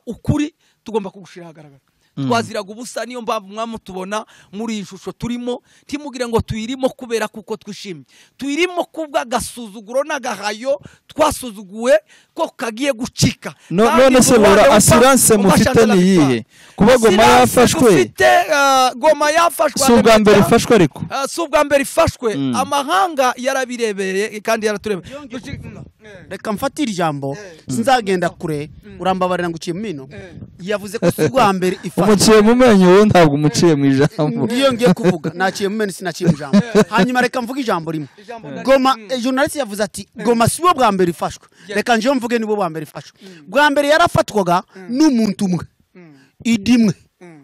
ukuri tugomba kugushira hagaragara twaziraga ubusa niyo mpamvu mwamutubona muri ishusho turimo timugire ngo tuyirimo kubera kuko twishimye tuyirimo kubwa gasuzuguro n'agahayo twasuzuguwe ko kagiye gucika none se Laura assurance mufite ni yihe kuba Goma yafashwe Goma yafashwe subwa mbere ifashwe ariko subwa mbere ifashwe amahanga yarabirebeye kandi yaraturebeye reka mfatira ijambo sinzagenda kure urambabarira ngo uciye mino yavuze ko subwa mbere umuciye mu menyo wowe ntabwo umuciye mu ijambo ngiyo ngiye kuvuga naciye mu menyo sinaciye mu ijambo hanyuma reka mvuga ijambo rimwe Goma journalist yavuze ati Goma sibo bwa mbere ifashwe reka nje mvuge nibo bwa mbere ifashwe bwa mbere yarafatwaga n'umuntu umwe idimwe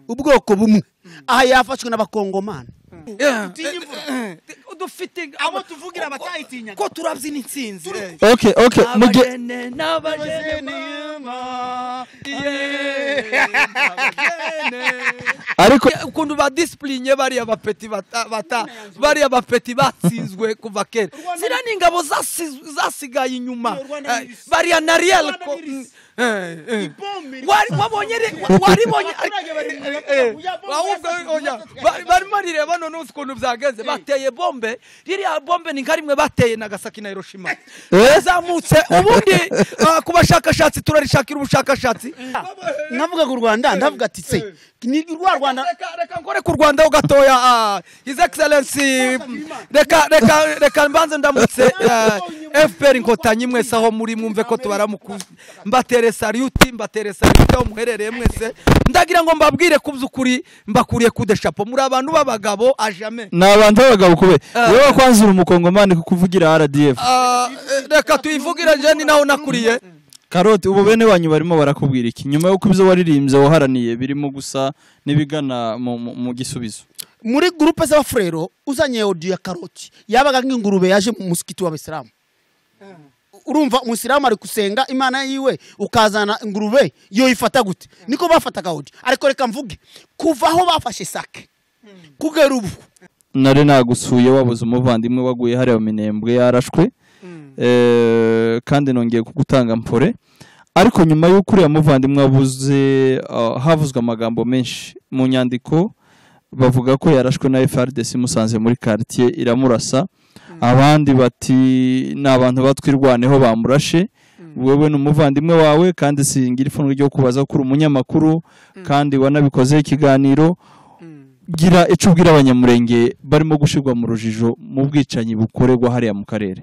ubwoko bumwe aha yafashwe n'abakongomani dufite abo tuvugira batayitinya ko turabyina intsinzi okay ariko ukuntu ba discipline bariya bapeti bariya bapeti batsinzwe kuva kera zira n'ingabo zasigaye inyuma bariya Nariel ko wabonye barimo rireba none ukuntu byagenze bateye bombe ririya bombe ni nkarimwe bateye Nagasaki na Hiroshima yazamutse ubundi kubashakashatsi turarishakira ubushakashatsi navuga ku Rwanda ndavuga ati se ni Rwanda reka ngore ku Rwanda ugatoya His Excellency reka mbanze ndamutse FPR Inkotanyi mwese aho muri mwumve ko tubaramukuze mbatere saluti aho muherereye mwese ndagira ngo mbabwire kubyukuri mbakuriye kude chapeau muri abantu b'abagabo ajame nabantu b'abagabo kube wewe kwanzura umukongomani kukuvugira RDF reka tuyivugira je ni naho nakuriye Karoti ubu bene wanyu barimo barakubwira iki nyuma yo kubyo waririmbye waharaniye birimo gusa nibigana mu gisubizo muri groupe z'abafrero uzanye audio ya Karoti yabaga nk'ingurube yaje mu musikiti w'Abisilamu urumva umusiramu ari kusenga imana yiwe ukazana ingurube yo ifata gute niko bafataga audio ariko reka mvuge kuva aho bafashe sake kugera ubu nare nagusuye wabuze umuvandimwe waguye hari Minembwe yarashwe kandi nongeye kugutanga mpore ariko nyuma y'uko uri amuvandimwe wabuze havuzwe amagambo menshi mu nyandiko bavuga ko yarashwe na FARDC musanze muri quartier iramurasa abandi bati nabantu batwirwaneho bamurashe wewe n'umuvandimwe wawe kandi singira ifunwe ryo kubaza kuri umunyamakuru kandi wanabikoze ikiganiro gira icubwira abanyamurenge barimo gushirwa mu rujijo mu bwicanyi bukorerwa hariya mu karere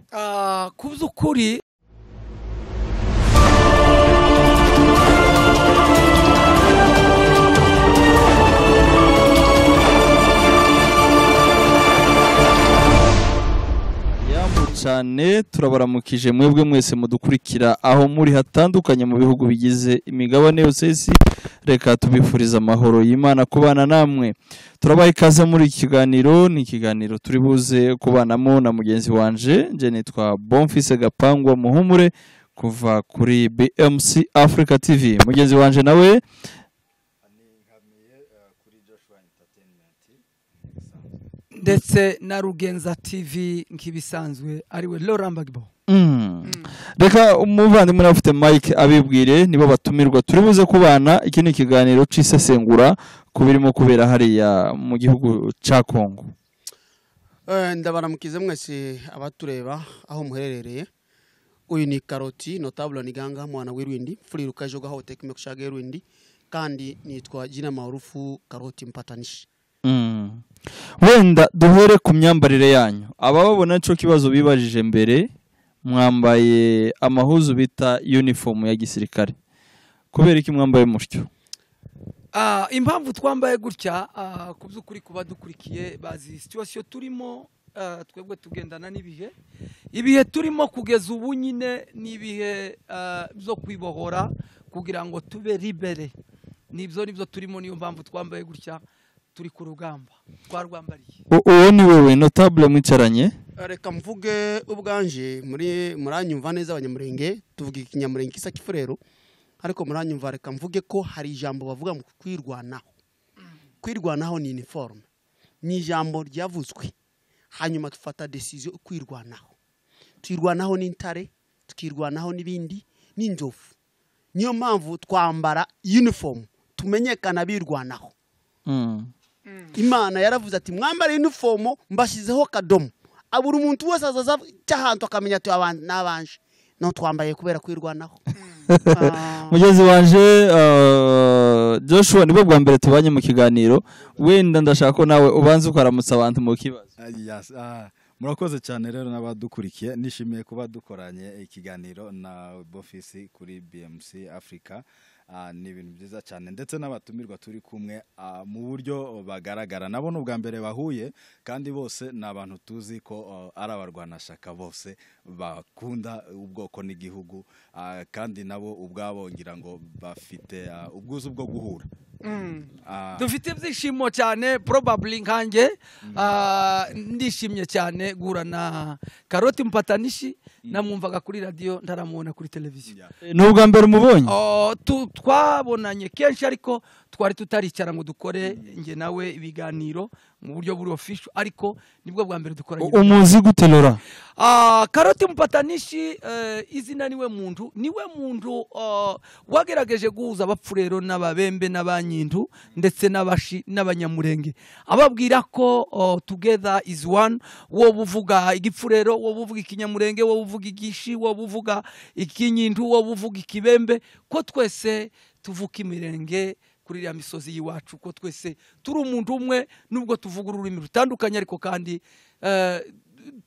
kubyukuri cyane turabaramukije mwebwe mwese mudukurikira aho muri hatandukanye mu bihugu bigize imigabane yose y'isi reka tubifuriza amahoro y'Imana kubana namwe turabaye ikaze muri iki kiganiro ni ikiganiro turi buze kubanamo na mugenzi wanje nje nitwa Bonfils Gapangwa Muhumure kuva kuri BMC Africa TV mugenzi wanje nawe ndetse na Rugenza TV nkibisanzwe ariwe Laurent Gbagbo reka umuvandimwe afite mic abibwire nibo batumirwa turi buze kubana iki ni ikiganiro c'isesengura kubirimo kubera hariya mu gihugu ca Kongo ndabaramukize mwese abatureba aho muherereye uyu ni Karoti notable niganga mwana w'Irwindi furiruka ejo gaho tekime kushaga Irwindi kandi nitwa jina maarufu Karoti mpatanishi wenda duhere ku myambarire yanyu abababona cyo kibazo bibajije mbere mwambaye amahuzu bita uniform ya gisirikare kubera iki mwambaye mutyo impamvu twambaye gutya kubyukuri kuba dukurikiye bazi situation turimo twebwe tugendana ibihe turimo kugeza ubu nyine nibihe byo kwibohora kugira ngo tube libere nibyo turimo niyo mpamvu twambaye gutya turi ku rugamba twarwambariye uwo ni wewe notable mwicaranye reka mvuge ubwanje muranyumva neza abanyamurenge tuvuga ikinyamurenge kisa kifurero ariko muranyumva reka mvuge ko hari ijambo bavuga mu kwirwanaho ni uniforme ni ijambo ryavuzwe hanyuma tufata decision kwirwanaho twirwanaho n'intare tukirwanaho n'ibindi n'inzovu niyo mpamvu twambara uniform tumenyekana birwanaho. Imana yaravuze ati mwambara uniform mbashyizeho kadomo abura umuntu wese azaza cyahantu akamenya ati abantu nabanje no twambaye kubera kwirwanaho. Mugezi wanje Joshua nibo bwa mbere tubanye mu kiganiro, wenda ndashaka ko nawe ubanze ukaramutsa abantu mu kibazo. Yes, murakoze cyane rero n'abadukurikiye, nishimiye kuba dukoranye ikiganiro na Bofisi kuri BMC Africa. Ni ibintu byiza cyane ndetse n'abatumirwa turi kumwe mu buryo bagaragara nabo n'ubwa mbere bahuye, kandi bose ni abantu tuzi ko ari abarwanashaka bose bakunda ubwoko n'igihugu, kandi nabo ubwabo ngira ngo bafite ubwuzu bwo guhura. Dufite ibyishimo cyane, probably nkanjye ndishimye cyane guhura na Karoti Mpatanishi, namwumvaga kuri radio ndaramubona kuri televiziyo. N'ubwa mbere umubonye? Twabonanye kenshi ariko twari tutaricara ngo dukore nge nawe ibiganiro mu buryo buri official, ariko nibwo bwa mbere dukoranye. Umuzi gute Laura? Karoti Mpatanishi izina niwe muntu wagerageje guhuza abapfurero n'ababembe n'abanyindu ndetse n'abashi n'abanyamurenge, ababwira ko together is one. Wo buvuga igipfurero, wo buvuga ikinyamurenge, wo buvuga igishi, wo buvuga ikinyindu, wo buvuga ikibembe, ko twese tuvuka imirenge kuri ya misozi yiwacu, ko twese turi umuntu umwe nubwo tuvuga ururimi rutandukanye, ariko kandi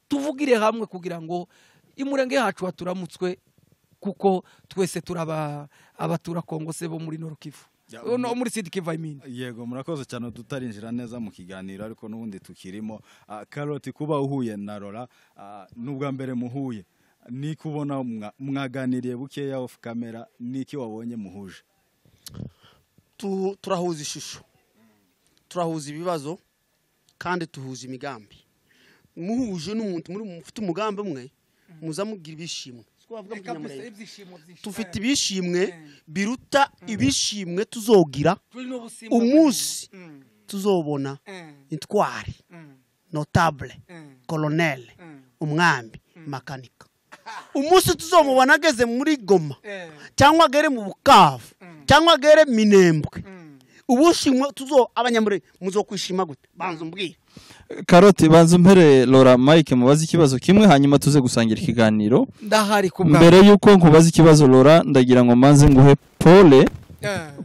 tuvugire hamwe kugira ngo imurenge yacu haturamutswe, kuko twese turaba abatura Kongo se bo muri Nord Kivu. No muri Sud Kivu Yego, murakoze cyane tutarinjira neza mu kiganiro, ariko n'ubundi tukirimo. Karoti, kuba uhuye na Laura n'ubwa mbere muhuye, ni kubona mwaganiriye bukeya off camera, niki wabonye muhuje? Turahuza ishusho, turahuza ibibazo, kandi tuhuza imigambi. Muhuje n'umuntu muri mufite umugambi umwe, muza mugira ibishimwe. Tufite ibishimwe biruta ibishimwe tuzogira umunsi tuzobona intwari, notable, colonel, umwambi, makanika. Umunsi tuzomubona ageze muri Goma cyangwa agere mu Bukavu cyangwa agere Minembwe, ubushimwe abanyamurenge muzokwishima gute? Banza umbwire. Karoti, banza umpere Laura Mike mubaze ikibazo kimwe, hanyuma tuze gusangira ikiganiro. Ndahari kubwa mbere yuko nkubaza ikibazo Laura, ndagira ngo manze nguhe pole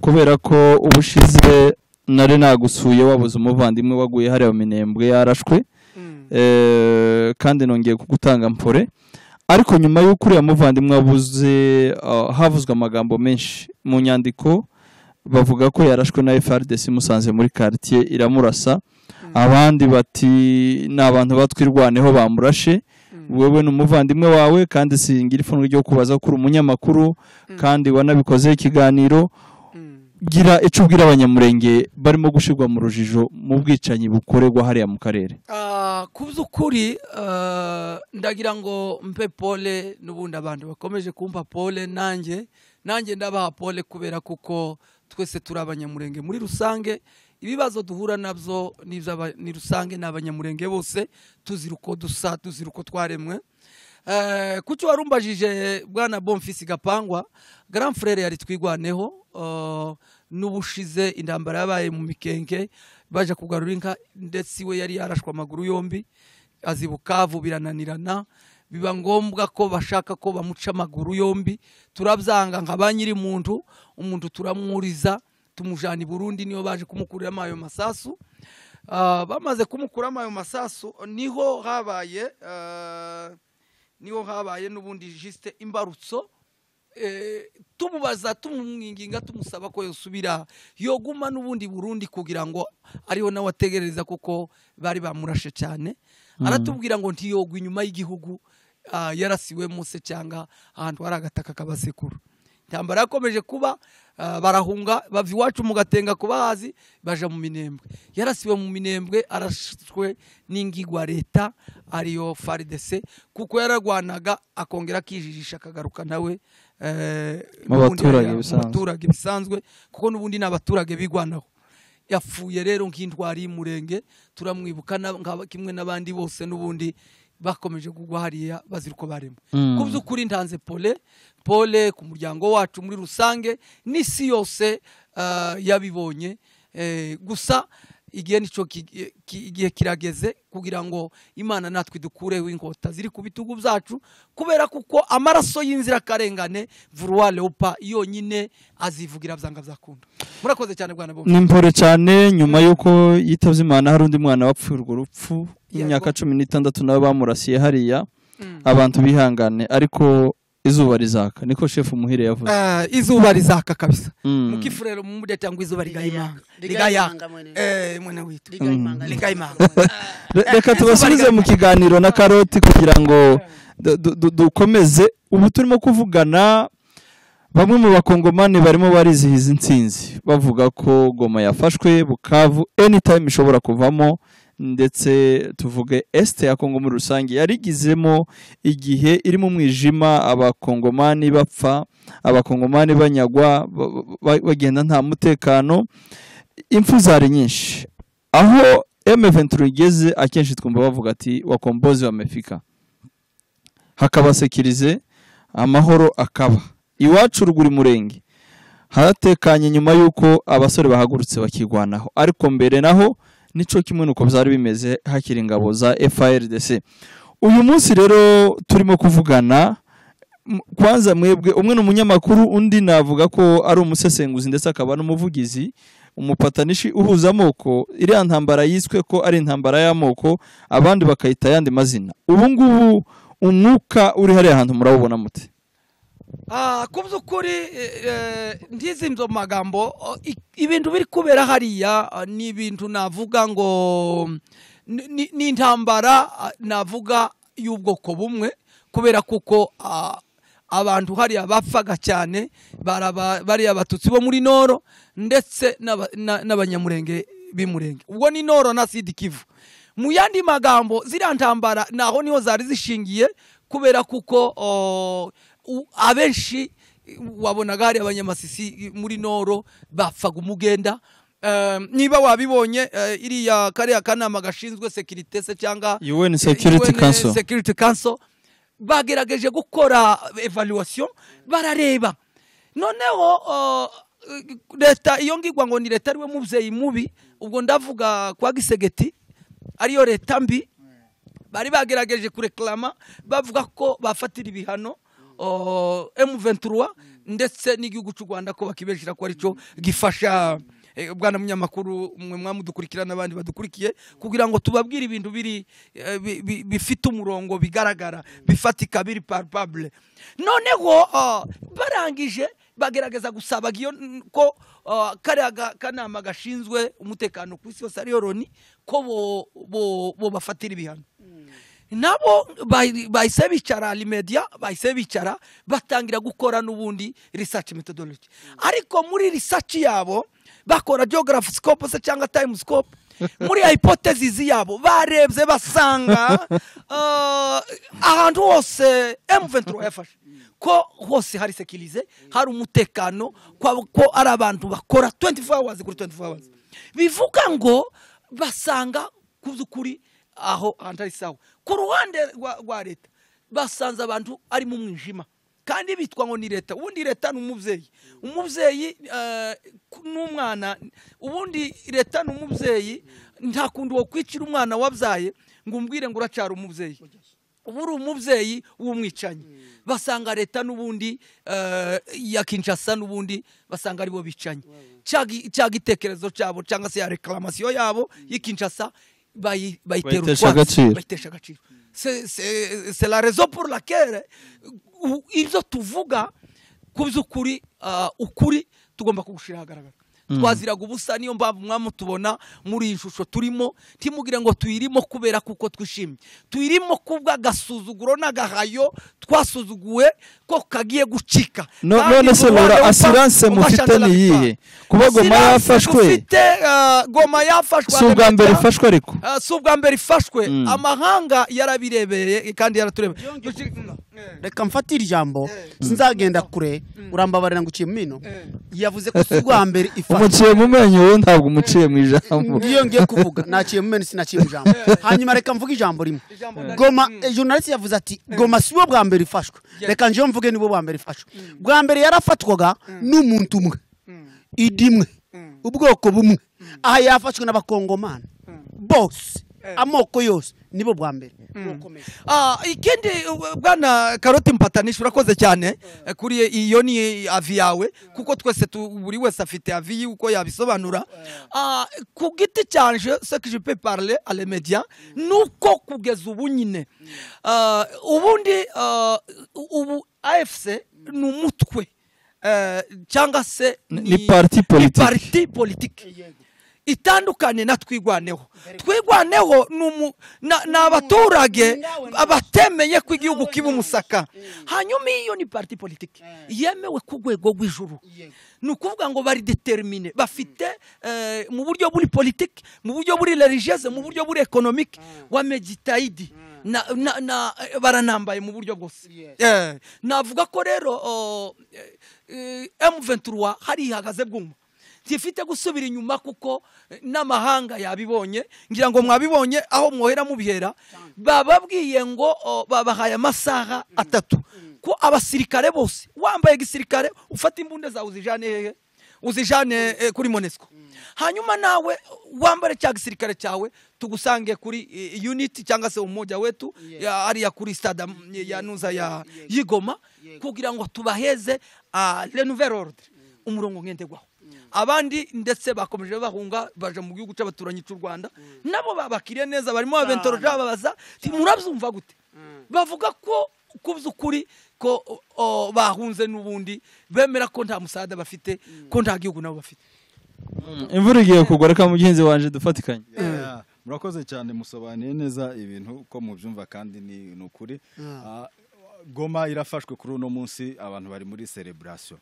kubera ko ubushize nari nagusuye wabuze umuvandimwe waguye hariya mu Minembwe yarashwe, kandi nongeye kugutanga mpore. Ariko nyuma y'uko uriya muvandimwe wabuze, havuzwe amagambo menshi mu nyandiko, bavuga ko yarashwe na FARDC musanze muri quartier iramurasa. Abandi bati ni abantu batwirwaneho bamurashe. Wewe n'umuvandimwe wawe, kandi singira ifunwe ryo kubaza kuri umunyamakuru, kandi wanabikoze ikiganiro. Gira ico ubwira abanyamurenge barimo gushirwa mu rujijo mu bwicanyi bukorerwa hariya mu karere. Kubyukuri ndagira ngo mpe pole, n'ubundi abantu bakomeje kumpa pole, nanjye ndabaha pole kubera kuko twese turi abanyamurenge muri rusange. Ibibazo duhura nabyo ni rusange, n'abanyamurenge bose tuzira uko dusa, tuzira uko twaremwe. Kuki warumbajije bwana Bonfils Gapangwa, grand frère yari twigwaneho n'ubushize indambara yabaye mu Mikenke, baje kugarura inka, ndetse we yari yarashwa amaguru yombi, azi Bukavu birananirana, biba ngombwa ko bashaka ko bamuca amaguru yombi. Turabyanga nka banyiri umuntu turamwuriza, tumujana i Burundi, niyo baje kumukurira ayo masasu. Bamaze kumukuramo ayo masasu niho habaye n'ubundi juste imbarutso. Tumubaza, tumumwinginga, tumusaba ko yosubira yoguma n'ubundi Burundi kugira ngo ariho nawe ategereza, kuko bari bamurashe cyane. Aratubwira ngo ntiyogwa inyuma y'igihugu yarasiwemo se cyangwa ahantu hari agataka kabasekuru. Intambara yakomeje kuba, barahunga bava iwacu mu Gatenga kubahazi, baja mu Minembwe. Yarasiwe mu Minembwe, arashwe n'ingigwa leta ariyo FARDC, kuko yaragwanaga akongera akijijisha akagaruka nawe mu baturage bisanzwe, kuko n'ubundi n'abaturage bigwanaho. Yapfuye rero nk'intwari y'umurenge, turamwibuka kimwe n'abandi bose n'ubundi bakomeje kugwa hariya bazira uko barimo ku by'ukuri ntanze pole ku muryango wacu muri rusange n'isi yose yabibonye gusa igihe nico igihe kirageze kugira ngo Imana natwe dukureho inkota ziri ku bitugu byacu kubera kuko amaraso y'inzira karengane vouloir leopa yonyine azivugira byanga byakunda. Murakoze cyane bwana Bob. Nimpore cyane nyuma yuko yitavye Imana hari undi mwana wapfuye urwo rupfu imyaka 16 nabo bamurasiye hariya abantu bihangane ariko izuba rizaka niko chef Muhire yavuze. Izuba rizaka kabisa mukifurero mumudeta ngo izuba rigayanga mwana witu ligayimanga. Reka tubasubize mu kiganiro na Karoti kugira ngo dukomeze. Ubu turimo kuvugana bamwe mu bakongomani barimo barizihiza intsinzi bavuga ko Goma yafashwe, Bukavu anytime ishobora kuvamo, ndetse tuvuge este ya Kongo muri rusange yarigizemo igihe iri mu mwijima, abakongomani bapfa, abakongomani banyagwa, bagenda nta mutekano, impfu zari nyinshi. Aho M23 igeze akenshi twumva bavuga ati wakombozi wamefika, hakaba sekirize, amahoro akaba. Iwacu ruguri murenge haratekanye nyuma yuko abasore bahagurutse bakigwanaho, ariko mbere naho nico kimwe nuko byari bimeze hakiri ingabo za FARDC. Uyu munsi rero turimo kuvugana, kwanza mwebwe umwe n'umunyamakuru, undi navuga ko ari umusesenguzi ndetse akaba n'umuvugizi, umupatanishi uhuza amoko. Iriya ntambara yiswe ko ari intambara y'amoko, abandi bakayita yandi mazina. Ubu ngubu umwuka uri hariya hantu murawubona mute? Kubyukuri ndizimzo magambo ibintu biri kubera hariya ni ibintu navuga ngo ni intambara navuga y'ubwoko bumwe, kubera kuko abantu hariya bapfaga cyane bari abatutsi bo muri Noro ndetse n'abanyamurenge b'imurenge, ubwo ni Noro na Sud Kivu. Mu yandi magambo ziriya ntambara naho niho zari zishingiye, kubera kuko abenshi wabonaga hari abanyamasisi muri Noro bapfaga umugenda. Niba wabibonye iriya kariya kanama gashinzwe security se cyangwa UN Security Council bagerageje gukora evaluation, barareba noneho leta iyo ngirwa ngo ni leta ariwe muvyeyi mubi, ubwo ndavuga kwa Gisegeti ariyo leta mbi, bari bagerageje kureklama bavuga ko bafatira ibihano M23 ndetse n'igihugu cy'u Rwanda ko bakibeshira ko arico gifasha bwana munyamakuru mwe mwamudukurikirana n'abandi badukurikiye, kugira ngo tubabwire ibintu bifite umurongo, bigaragara, bifatika, biri palpable. Noneho barangije bagerageza gusaba ko kariya kanama gashinzwe umutekano ku isi yose ariyo Loni ko bo bafatira ibihano. Nabo bahise bicara Limedia, bahise bicara batangira gukora n'ubundi research methodology, ariko muri research yabo bakora geography scope se cyangwa time scope, muri hypothesis yabo barebye basanga ahantu hose M23 yafashe ko hose hari sekirize, hari umutekano, ko ari abantu bakora 24 hours kuri 24 hours. Bivuga ngo basanga kuzukuri aho antari sawa. Ku ruhande rwa leta basanze abantu ari mu mwijima, kandi bitwa ngo ni leta. Ubundi leta n'umuvyeyi n'umwana, ubundi leta n'umuvyeyi nta kundi wo kwicira umwana wabyaye ngo umbwire ngo uracara umuvyeyi, uburi umuvyeyi w'umwicanyi. Basanga leta n'ubundi ya Kinshasa n'ubundi basanga aribo bicanye, cyagitekerezo cyabo cyangwa se ya reclamation yabo y'Kinshasa bayitesha agaciro. C'est la raison pour laquelle ibyo tuvuga kubyukuri ukuri tugomba kugushira hagaragara. Twaziraga ubusa, niyo mpamvu mwamutubona muri ishusho turimo, timugire ngo tuyirimo kubera kuko twishimye, tuyirimo kubwa gasuzuguro n'agahayo twasuzuguwe ko kagiye gucika. None se lora assurance mufite ni yihe kuba Goma yafashwe? Goma yafashwe subwa mbere ifashwe, ariko subwa mbere ifashwe amahanga yarabirebeye kandi yaraturebeye. reka mfatire ijambo sinzagenda kure urambabarira ngo uciye mu mino yavuze ko si bwa mbere ifata umuciye mu menyo wowe ntabwo umuciye mu ijambo ngiyo ngiye kuvuga naciye mu meno sinaciye mu ijambo hanyuma reka mvuge ijambo rimwe Goma journalist yavuze ati Goma si bwa mbere ifashwe reka nje mvuge nibo bwa mbere ifashwe bwa mbere yarafatwaga n'umuntu umwe idimwe ubwoko bumwe aha yafashwe n'abakongomani bose amoko yose nibo bwa mbere ikindi bwana Karoti Mpatanisha urakoze cyane kuri iyo ni avi yawe kuko twese buri wese afite avi uko yabisobanura ku giti cyanje ce que je peux parler à les médias nuko kugeza ubu nyine ubundi ubu AFC n'umutwe cyangwa se ni parti politique itandukanye na twigwaneho n'abaturage abatemeye ko igihugu kiba umusaka hanyuma iyo ni parti politique yemewe ku rwego rw'ijuru ni ukuvuga ngo bari determine bafite mu buryo buri politique mu buryo buri religieuse mu buryo buri economique wa meditaidi baranambaye mu buryo bwose navuga ko rero M23 hari ihagaze bwumva tifite gusubira inyuma kuko n'amahanga yabibonye ngira ngo mwabibonye aho mwohera mubihera bababwiye ngo babahaye amasaha 3 ko abasirikare bose wambaye gisirikare ufata imbunde za uzijane kuri Monesco hanyuma nawe wambare cya gisirikare cyawe tugusange kuri unit cyangwa se umoja wetu ari ya kuri stade ya nuza ya Yigoma kugira ngo tubaheze le nouvel ordre umurongo ngendegwaho abandi ndetse bakomeje bahunga baje mu gihugu cy'abaturanyi cy'u Rwanda nabo babakiriye neza barimo abentoroje babaza murabyumva gute bavuga ko kubyukuri ko bahunze n'ubundi bemera ko nta musada bafite ko nta gihugu nabo bafite imvura igiye kugwa reka mugenzi wanje dufatikanye murakoze cyane musobanuye neza ibintu ko mubyumva kandi ni ukuri Goma irafashwe kuri uno munsi abantu bari muri celebration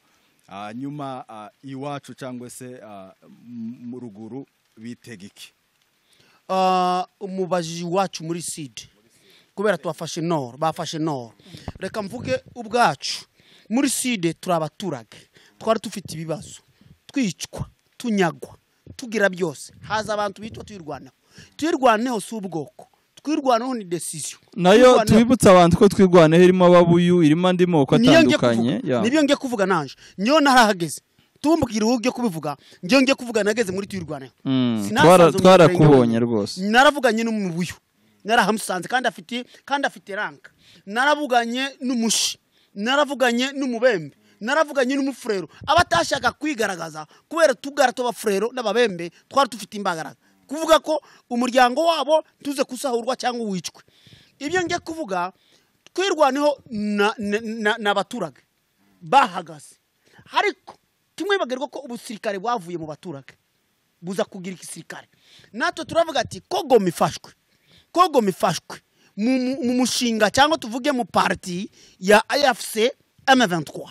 nyuma iwacu cyangwa se mu ruguru bitegiki umubajiji wacu muri sud kubera twafashe nord bafashe nord reka mvuge ubwacu muri sud turabaturage twari dufite ibibazo twicwa tunyagwa tugira byose haza abantu bitwa twirwaneho si ubwoko twirwaneho ni decision nayo twibutsa abantu ko twirwaneho irimo ababuyu irimo andi moko atandukanye nibyo ngiye kuvuga nanje nyo narahageze tumbwira ugiye kubivuga ngiye ngiye kuvuga nageze muri twirwaneho twarakubonye rwose naravuganye n'umubuyu narahamusanze kandi afite rank naravuganye n'umushi naravuganye n'umubembe naravuganye n'umufrero abatashaka kwigaragaza kubera tugara tubafrero n'ababembe twari dufite imbagara kuvuga ko umuryango wabo tuze kusahurwa cyangwa wicwe ibyo ngiye kuvuga twirwaneho n'abaturage bahagaze ariko tumwibagerwa ko ubusirikare bwavuye mu baturage buza kugira igisirikare natwe turavuga ati ko Goma ifashwe mu mushinga cyangwa tuvuge mu parti ya AFC M23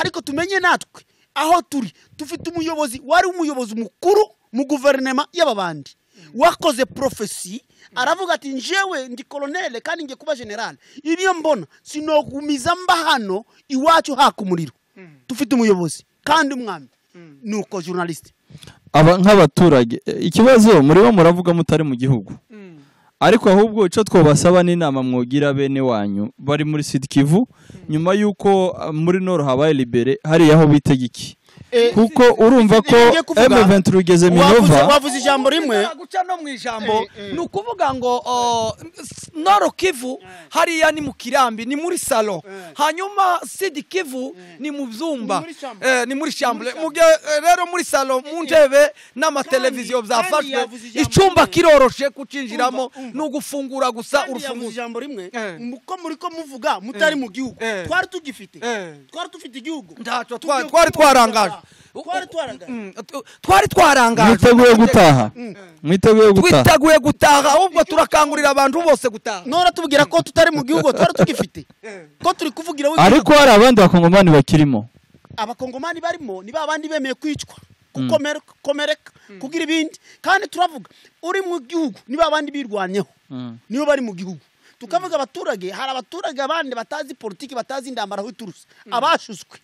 ariko tumenye natwe aho turi dufite umuyobozi wari umuyobozi mukuru mu guverinoma y'ababandi wakoze profesi aravuga ati njewe ndi colonel kandi ngiye kuba general ibyo mbona sinogumiza mba hano iwacu haka umuriro dufite umuyobozi kandi umwami nuko journalist aba nk'abaturage ikibazo muribo muravuga mutari mu gihugu ariko ahubwo ico twobasaba n'inama mwogira bene wanyu bari muri Sud Kivu nyuma yuko muri Nord habaye libere hari yaho bitegiki kuko urumva ko M23 ugeze Minova wavuze ijambo rimwe guca no mu ijambo nukuvuga ngo Nord Kivu hari ya ni mu Kirambi ni muri Salo hanyuma Sud Kivu ni mu Byumba ni muri Chambre muge rero muri Salo mu ntebe n'amateleviziyo byafashwe icumba kiroroshe kucinjiramo no gufungura gusa urufunguzo ijambo rimwe muko muri ko muvuga mutari mu gihugu twari tugifite igihugu ndaco twari twarangaje twari twarangaje mwiteguye gutaha ahubwo turakangurira abantu bose gutaha nora tubwira ko tutari mu gihugu twari tugifite ko turi kuvugira ariko hari abandi bakongomani bakirimo abakongomani barimo niba abandi bemeye kwicwa kukomereka kugira ibindi kandi turavuga uri mu gihugu niba abandi birwanyeho nibo bari mu gihugu tukavuga abaturage hari abaturage abandi batazi politiki batazi indambara aho iturutse abashuswe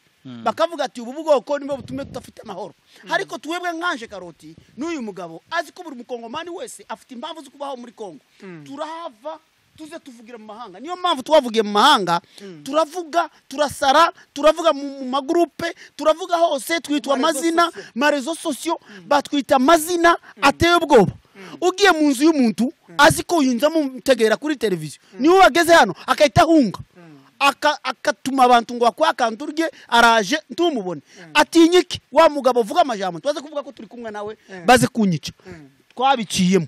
bakavuga ati ubu bwoko nibo butume tudafite amahoro ariko twebwe nkanje Karoti n'uyu mugabo azi ko buri mukongomani wese afite impamvu zo kubaho muri Kongo turahava tuze tuvugira mu mahanga niyo mpamvu twavugiye mu mahanga turavuga turasara turavuga mu magroupe turavuga hose twitwa amazina marezo sosio batwita amazina ateye ubwoba ugiye mu nzu y'umuntu azi ko yinzamo mutegera kuri televiziyo niwe wageze hano akahita hunga akatuma abantu ngo bakwakantu rye araje ntumubone atinyiki wa mugabo uvuga amajambo twaze kuvuga ko turi kumwe nawe baze kunyica twabiciyemo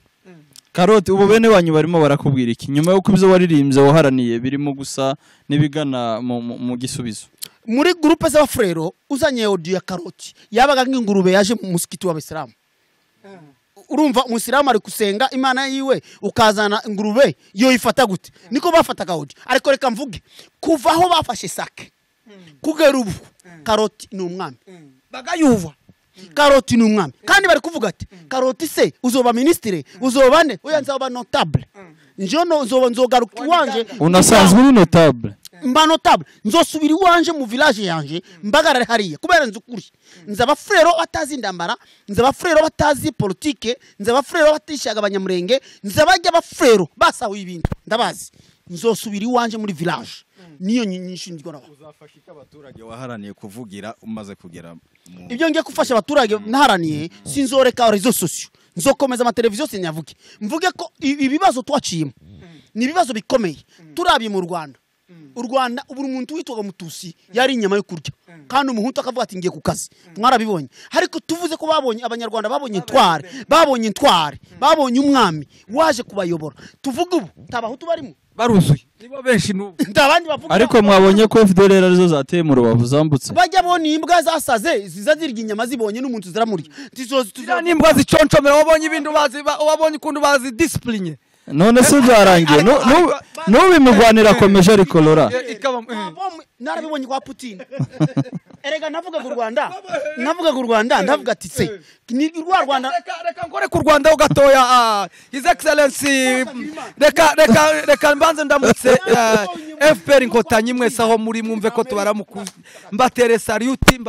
Karoti ubu bene wanyu barimo barakubwira iki nyuma yo kubyo waririmbye waharaniye birimo gusa nibigana mu gisubizo muri groupe z'abafrero uzanye audio ya Karoti yabaga nk'ingurube yaje mu musikiti w'Abisilamu urumva umusiramu ari kusenga imana yiwe ukazana ingurube yo ifata gute niko bafataga audio ariko reka mvuge kuva aho bafashe sake kugera ubu Karoti ni umwami bagayuva Karoti ni umwami kandi bari kuvuga ati Karoti se uzoba ministre uzoba ne oya nzaba notable njono nzogaruka iwanje unasanzwe uri notable mba notable nzosubira iwanje mu village yanje mbagarare hariya kubera nzukuri nzaba frero batazi indambara nzaba frero batazi politique nzaba frero batishaga abanyamurenge nzabajya abafrero basaho ibintu ndabazi nzosubira iwanje muri village niyo nyinshi nawe uzafashika abaturage waharaniye kuvugira umaze kugera ibyo ngiye gufasha abaturage naharaniye sinzoreka rezo sosio nzokomeza amateleviziyo sinyavuge mvuge ko ibibazo twaciyemo ni ibibazo bikomeye turabiye mu Rwanda u Rwanda ubu umuntu witwaga Mutusi yari inyama yo kurya kandi umuhutu akavuga ati ngiye ku kazi mwarabibonye ariko tuvuze ko babonye abanyarwanda babonye intware babonye umwami waje kubayobora tuvuga ubu tabahutu barimo baruzuye nibo benshi n'ubu ndabandi bavuga ariko mwabonye ko FDLR arizo zateye mu Rubavu zambutse bajya bona imbwa zasaze ziza zirya inyama zibonye n'umuntu ziramurya tuzira n'imbwa ziconcomera wabonye ibintu wabonye ukuntu bazi discipline none se byarangiye n'ubimugwanira akomeje ariko Lora narabibonye kwa Putin erega navuga ku Rwanda ndavuga ati se ni Rwanda reka ngore ku Rwanda ho gatoya his excellency reka mbanze ndamutse FPR inkotanyi mwese aho muri mwumve ko tubaramukuze mbatere salute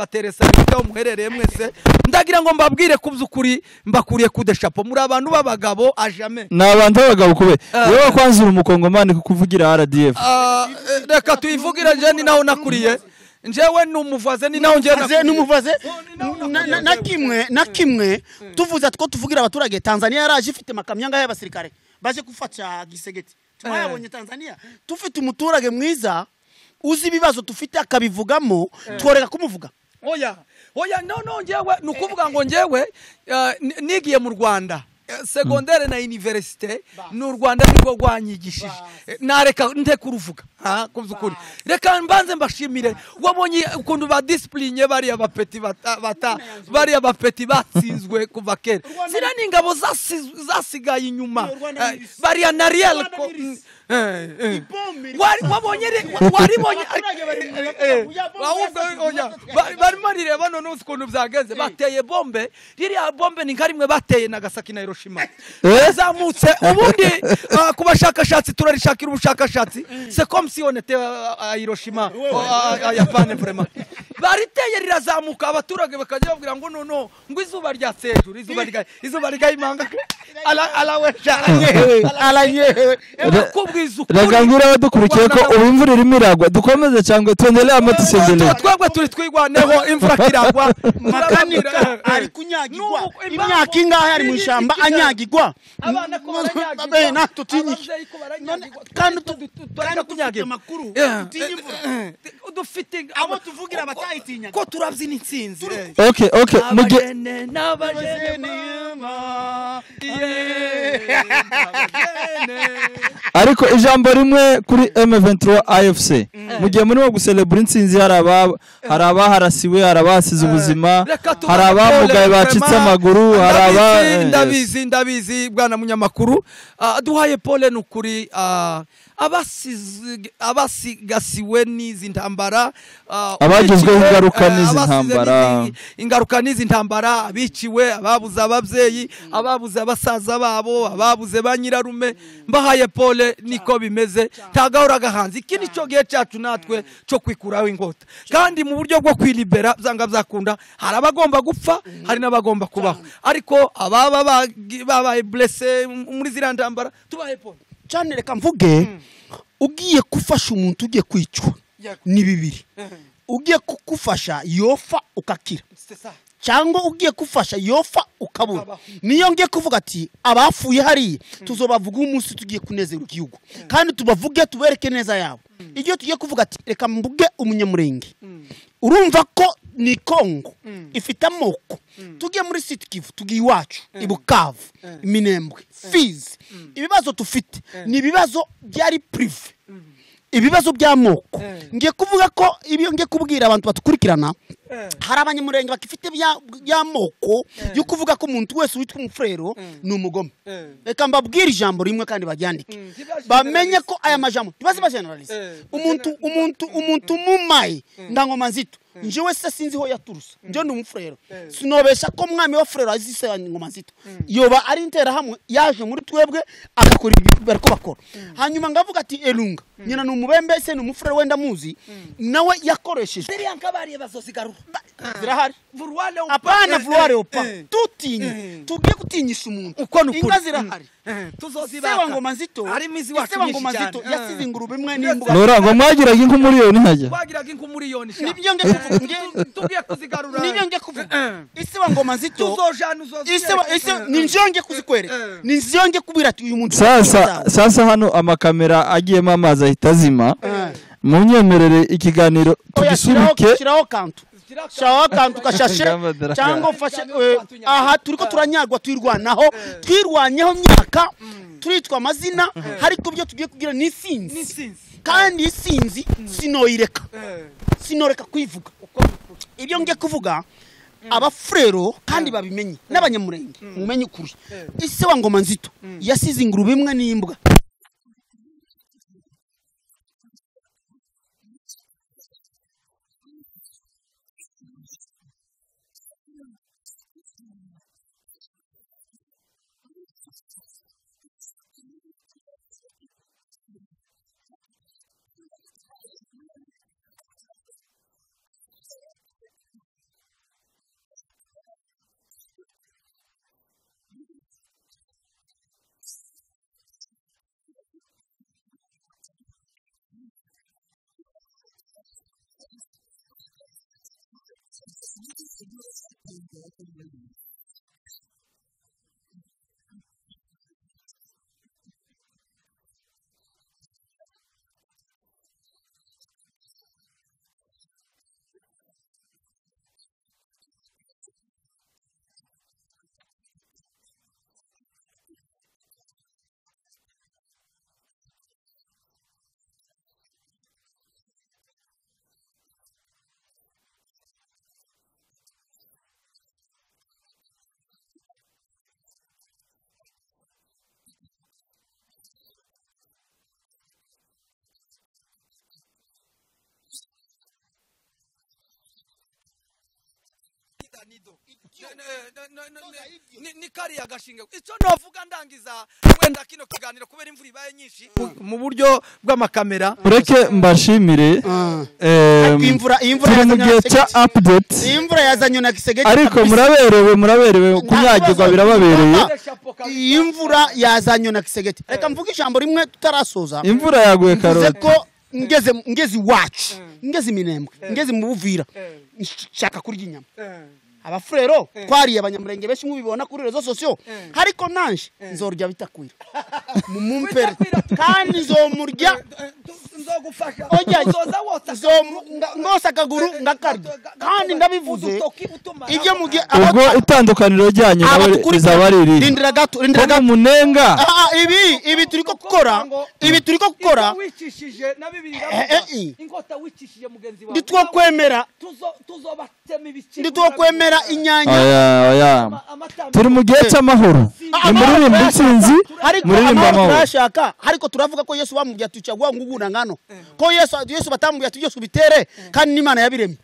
aho muherereye mwese ndagira ngo mbabwire kubyukuri mbakuriye ku deshapo muri abantu b'abagabo ajame n'abantu b'abagabo kube wewe kwanzura umukongomani kukuvugira RDF reka tuyivugira nje ni naho nakuriye njewe numuvaze ni naho nje numuvaze na kimwe tuvuza two tuvugira abaturage Tanzania yaraje ifite makamyanga y'abasirikare baje gufata Gisegeti twayabonye Tanzania tufite umuturage mwiza uzi ibibazo tufite akabivugamo tworeka kumuvuga oya no njewe nukuvuga ngo njewe nigiye mu Rwanda secondaire na université n'u Rwanda niko rwanyigishije nareka nte kuruvuga kuvyukuri reka mbanze mbashimire wabonye ukuntu ba discipline bari abapeti bari abapeti batsinzwe kuva kera zira n'ingabo zasigaye inyuma bari anariel wabonye bari marireba none ukuntu byageze bateye bombe ririya bombe ni nkarimwe bateye Nagasaki na Hiroshima zamutse ubundi kubashakashatsi turarishakira ubushakashatsi c'est comme si on était à Hiroshima à Japan vraiment bariteye rirazamuka abaturage bakajya babwira ngo no ngo izuba ryatseju izuba rigayimanga alayewe ragangura badukurikiye ko ubimvura irimo iragwa dukomeze cyangwa tuendelee amatusendele twagwa turi twigwaneho imvura kiragwa makanika ari kunyagirwa imyaka ingahe ari mu shamba anyagirwa abana ko baranyagirwa na tutinyiki kandi kunyagirwa makuru tutinyimvura dufite abo tuvugira abatayitinyaga ko turabyina intsinzi okay muge n'abajene ariko ijambo rimwe kuri M23 AFC mugiye murimo gucelebrate intsinzi hari abaharasiwe hari abasize ubuzima hari abamugaye bacitse amaguru hari ndabizi bwana munyamakuru duhaye pole n'ukuri abasigasiwe n'izi ntambara, abagizweho ingaruka n'izi ntambara, ingaruka n'izi ntambara, abiciwe, ababuze ababyeyi, ababuze abasaza babo, ababuze ba nyirarume, mbahaye pole, niko bimeze, tagahora gahanze. Iki ni cyo gihe cyacu natwe cyo kwikuraho ingota, kandi mu buryo bwo kwilibera byanga byakunda, hari abagomba gupfa, hari n'abagomba kubaho, ariko ababa babaye blesse muri ziriya ntambara tubahe pole cyane. Reka mvuge, ugiye gufasha umuntu ugiye kwicwa ni bibiri. Ugiye kugufasha yofa ukakira, cyangwa ugiye gufasha yofa ukabura. Niyo ngiye kuvuga ati abafuye hariya tuzobavuga umunsi tugiye kunezera igihugu, kandi tubavuge tubereke neza yabo. Igihe tugiye kuvuga ati reka mvuge umunyamurenge, urumva ko ni Kongo ifite amoko. Tugiye muri Sud Kivu, tugiye iwacu i Bukavu, Minembwe, Fizi. Ibibazo tufite ni ibibazo byari prive, ibibazo by'amoko. Ngiye kuvuga ko ibyo ngiye kubwira abantu batukurikirana, hari abanyamurenge bakifite by'amoko yo kuvuga ko umuntu wese witwa umufrero ni umugome. Reka mbabwire ijambo rimwe kandi baryandike, bamenye ko aya majambo tibaze bageneralize. Umuntu mumaye ndangoma nzito, njewe se sinzi ho yaturusa, nje ndi umufrero, sinobesha ko mwami wa frero azise ngoma nzito yoba ari intera hamwe yaje muri twebwe akakora bariko bakora. Hanyuma ngavuga ati Elunga nyina ni umubembe, se ni umufrero wenda muzi, nawe yakoresheje ziriya nkabariye bazosigarura zirahari. Apana vouloir opa tutinye, tugiye gutinyisha umuntu uko nukuri. Inga zirahari tuzozibaka, sewa ngoma nzito, hari mizi wacu sewa ngoma nzito yasize ingurube imwe n'imbuga. Nora ngo mwagiraga inka miliyoni hajya, twagiraga inka miliyoni sha, nibyo nge kuvuga, tugiye kuzigarura, nibyo nge kuvuga. Isewa ngoma nzito tuzojana, ise ninjonge kuzikwereka, ninjonge kubwira ati uyu muntu sasa hano amakamera agiyemo amazi ahita azima. Munyemerere ikiganiro tugisubike, shiraho kantu kashashe, cyangwa ufashe. Aha turiko turanyagwa, twirwanyeho myaka, turitwa amazina, ariko byo tugiye kugira ni sinzi, kandi isinzi sinoreka kwivuga. Ibyo ngiye kuvuga abafrero kandi babimenye, n'abanyamurenge mumenye ukuri. Ise wa ngoma nzito yasize ingurube imwe n'imbwa. ni kariya gashinga. Icyo novuga ndangiza wenda kino kiganiro kubera imvura ibaye nyinshi mu buryo bw'amakamera. Ureke mbashimire, imvura mu gihe cya update, imvura yazanye na Kisegeti, ariko muraberewe kunyagirwa birababereye. Imvura yazanye na Kisegeti. Reka mvuge ijambo rimwe tutarasoza. Imvura yaguye Karoti, ko ngeze iwacu, ngeze Minembwe, ngeze mu Buvira, nshaka kurya inyama. Abafrero twariye abanyamurenge benshi mubibona kuri rezo sosio, ariko nanje nzorya bitakwira mu mumpere, kandi nzomurya, nzogufasha, ngosa kaguru ngakarya, kandi ndabivuze ibyo mugiye. ubwo itandukaniro ryanyu nawe rizaba riri rindira gato munenga. Ibi turiko gukora wicishije na bibiri inkota wicishije mugenzi wawe, nditwokwemera tuzobatema ibiki, nditwokwemera inyanya. Oya turi mu gihe cy'amahoro. muririmba intsinzi ariko muririmba amahoro amahoro turashaka ariko turavuga ko Yesu bamubwiye ati cagwa ngugu na ngano ko Yesu batamubwiye ati Yesu bitere kandi n'Imana yabiremye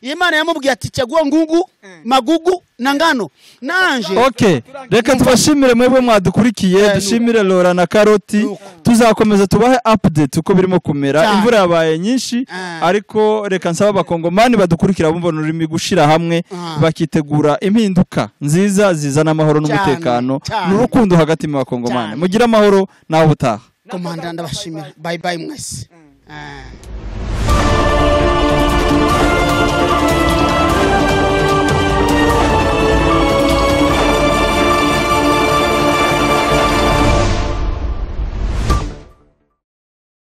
Imana yamubwiye ati cagwa ngugu magugu na ngano nanje okay reka tubashimire mwebwe mwadukurikiye dushimire Laura na Karoti tuzakomeza tubahe update uko birimo kumera imvura yabaye nyinshi ariko reka nsaba abakongomani badukurikira bumva ururimi gushira hamwe bakitegura impinduka nziza zizana amahoro n'umutekano n'urukundo hagati mu bakongomani mugira amahoro naho butaha komanda ndabashimira bye bye mwese